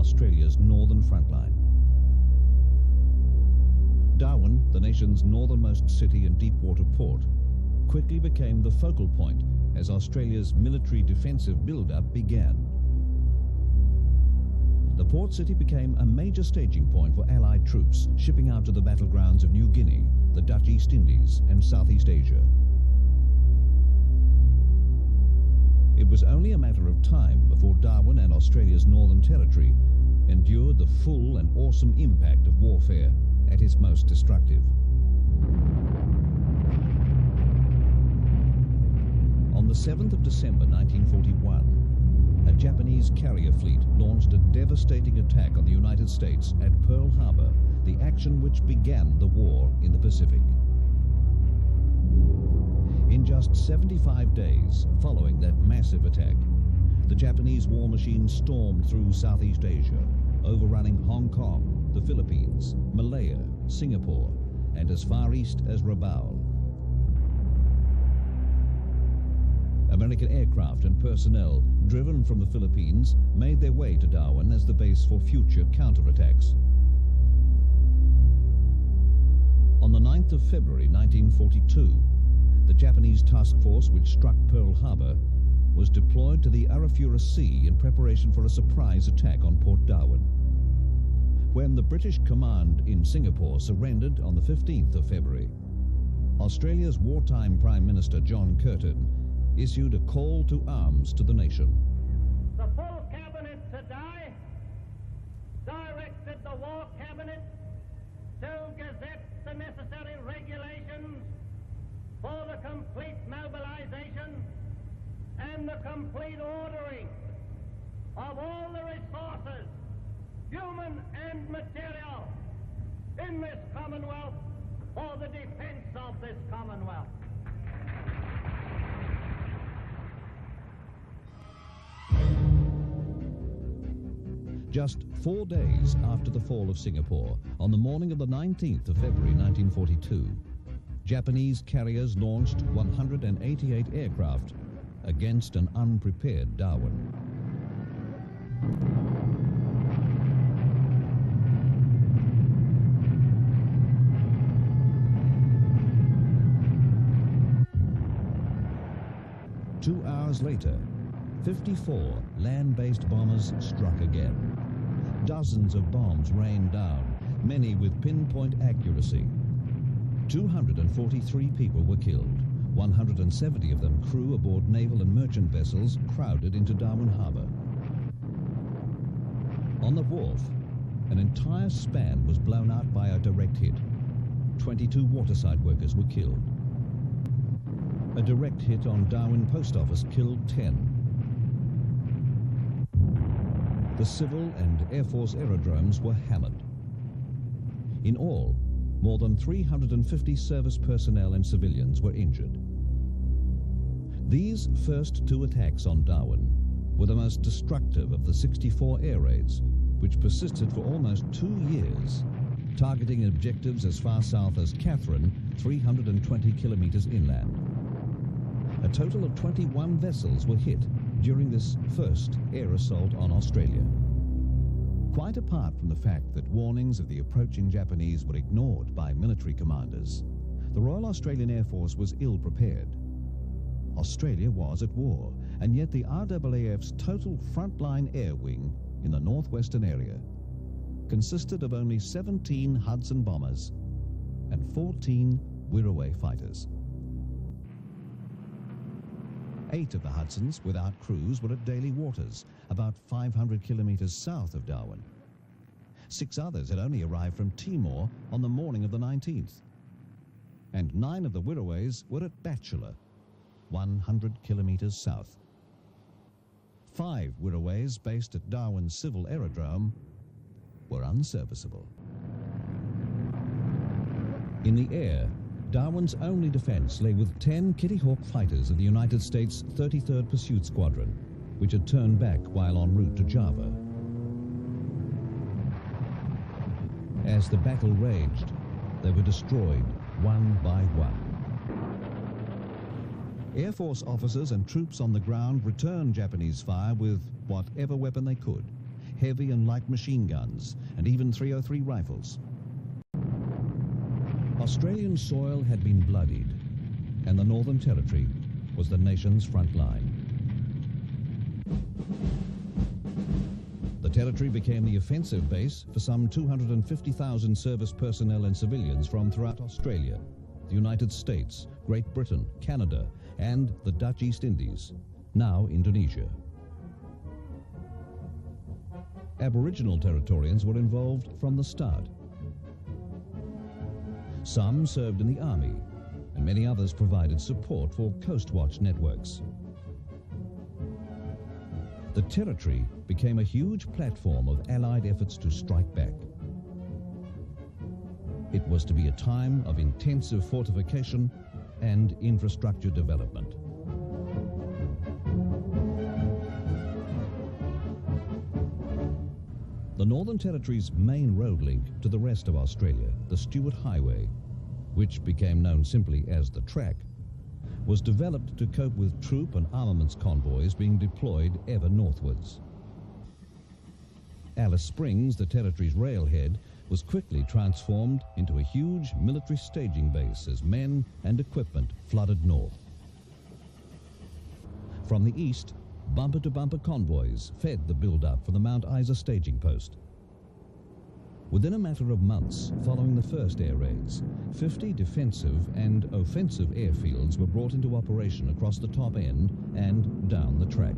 Australia's northern frontline. Darwin, the nation's northernmost city and deepwater port, quickly became the focal point as Australia's military defensive build-up began. The port city became a major staging point for Allied troops shipping out to the battlegrounds of New Guinea, the Dutch East Indies and Southeast Asia. It was only a matter of time before Darwin and Australia's Northern Territory endured the full and awesome impact of warfare at its most destructive. On the 7th of December 1941, a Japanese carrier fleet launched a devastating attack on the United States at Pearl Harbor, the action which began the war in the Pacific. In just 75 days following that massive attack, the Japanese war machine stormed through Southeast Asia, overrunning Hong Kong, the Philippines, Malaya, Singapore, and as far east as Rabaul. American aircraft and personnel driven from the Philippines made their way to Darwin as the base for future counterattacks. On the 9th of February 1942, the Japanese task force which struck Pearl Harbor was deployed to the Arafura Sea in preparation for a surprise attack on Port Darwin. When the British command in Singapore surrendered on the 15th of February, Australia's wartime Prime Minister John Curtin issued a call to arms to the nation. The full cabinet today directed the war cabinet to gazette the necessary regulations for the complete mobilization and the complete ordering of all the resources, human and material, in this Commonwealth for the defense of this Commonwealth. Just 4 days after the fall of Singapore, on the morning of the 19th of February 1942, Japanese carriers launched 188 aircraft against an unprepared Darwin. Two hours later, 54 land-based bombers struck again. Dozens of bombs rained down, many with pinpoint accuracy. 243 people were killed, 170 of them crew aboard naval and merchant vessels crowded into Darwin Harbor. On the wharf, an entire span was blown out by a direct hit. 22 waterside workers were killed. A direct hit on Darwin Post Office killed 10. The civil and Air Force aerodromes were hammered. In all, more than 350 service personnel and civilians were injured. These first two attacks on Darwin were the most destructive of the 64 air raids, which persisted for almost 2 years, targeting objectives as far south as Katherine, 320 kilometers inland. A total of 21 vessels were hit during this first air assault on Australia. Quite apart from the fact that warnings of the approaching Japanese were ignored by military commanders, the Royal Australian Air Force was ill prepared. Australia was at war, and yet the RAAF's total frontline air wing in the northwestern area consisted of only 17 Hudson bombers and 14 Wirraway fighters. 8 of the Hudsons, without crews, were at Daly Waters, about 500 kilometers south of Darwin. 6 others had only arrived from Timor on the morning of the 19th. And 9 of the Wirraways were at Batchelor, 100 kilometers south. 5 Wirraways based at Darwin's Civil Aerodrome were unserviceable. In the air, Darwin's only defense lay with 10 Kitty Hawk fighters of the United States 33rd Pursuit Squadron, which had turned back while en route to Java. As the battle raged, they were destroyed one by one. Air Force officers and troops on the ground returned Japanese fire with whatever weapon they could. heavy and light machine guns, and even 303 rifles. Australian soil had been bloodied, and the Northern Territory was the nation's front line. The territory became the offensive base for some 250,000 service personnel and civilians from throughout Australia, the United States, Great Britain, Canada, and the Dutch East Indies, now Indonesia. Aboriginal Territorians were involved from the start. Some served in the army, and many others provided support for Coast Watch networks. The territory became a huge platform of Allied efforts to strike back. It was to be a time of intensive fortification and infrastructure development. The Northern Territory's main road link to the rest of Australia, the Stuart Highway, which became known simply as the Track, was developed to cope with troop and armaments convoys being deployed ever northwards. Alice Springs, the territory's railhead, was quickly transformed into a huge military staging base as men and equipment flooded north. From the east, bumper-to-bumper convoys fed the build-up for the Mount Isa staging post. Within a matter of months following the first air raids, 50 defensive and offensive airfields were brought into operation across the top end and down the track.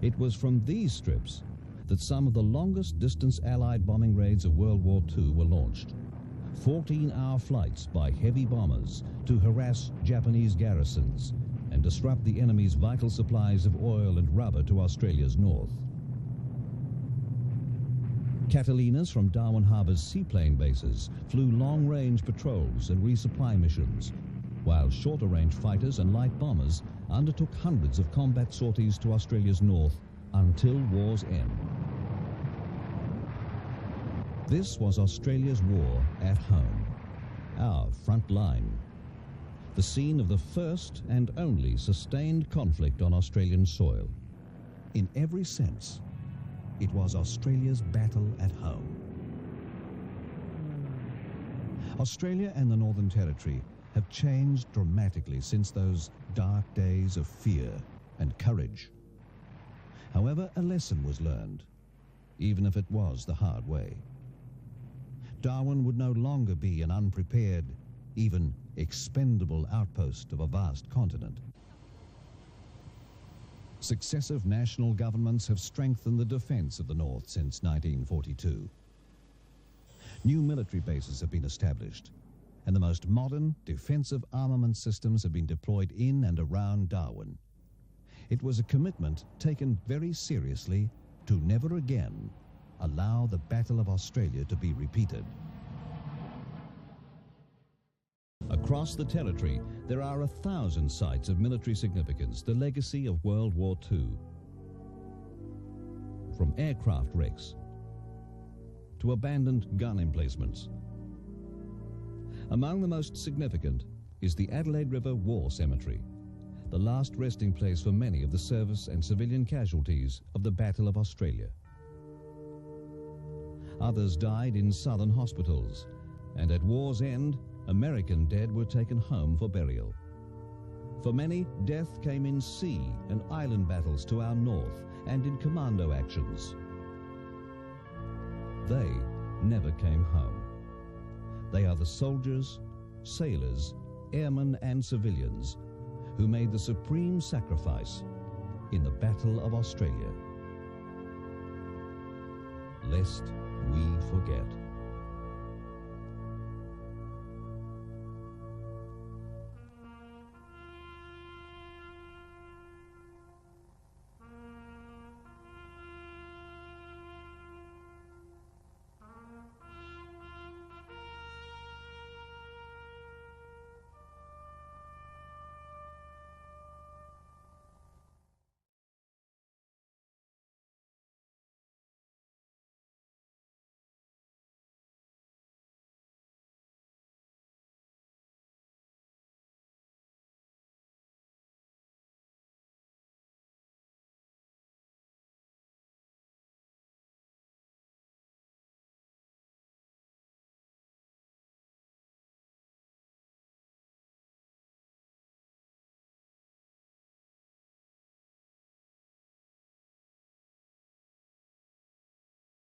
It was from these strips that some of the longest distance Allied bombing raids of World War II were launched. 14-hour flights by heavy bombers to harass Japanese garrisons and disrupt the enemy's vital supplies of oil and rubber to Australia's north. Catalinas from Darwin Harbour's seaplane bases flew long-range patrols and resupply missions, while shorter-range fighters and light bombers undertook hundreds of combat sorties to Australia's north until war's end. This was Australia's war at home, our front line, the scene of the first and only sustained conflict on Australian soil. In every sense, it was Australia's battle at home. Australia and the Northern Territory have changed dramatically since those dark days of fear and courage. However, a lesson was learned, even if it was the hard way. Darwin would no longer be an unprepared, even expendable outpost of a vast continent. Successive national governments have strengthened the defense of the North since 1942. New military bases have been established, and the most modern defensive armament systems have been deployed in and around Darwin. It was a commitment taken very seriously to never again allow the Battle of Australia to be repeated. Across the territory, there are 1,000 sites of military significance, the legacy of World War II. From aircraft wrecks to abandoned gun emplacements. Among the most significant is the Adelaide River War Cemetery, the last resting place for many of the service and civilian casualties of the Battle of Australia. Others died in southern hospitals, and at war's end, American dead were taken home for burial. For many, death came in sea and island battles to our north and in commando actions. They never came home. They are the soldiers, sailors, airmen and civilians who made the supreme sacrifice in the Battle of Australia. Lest we forget.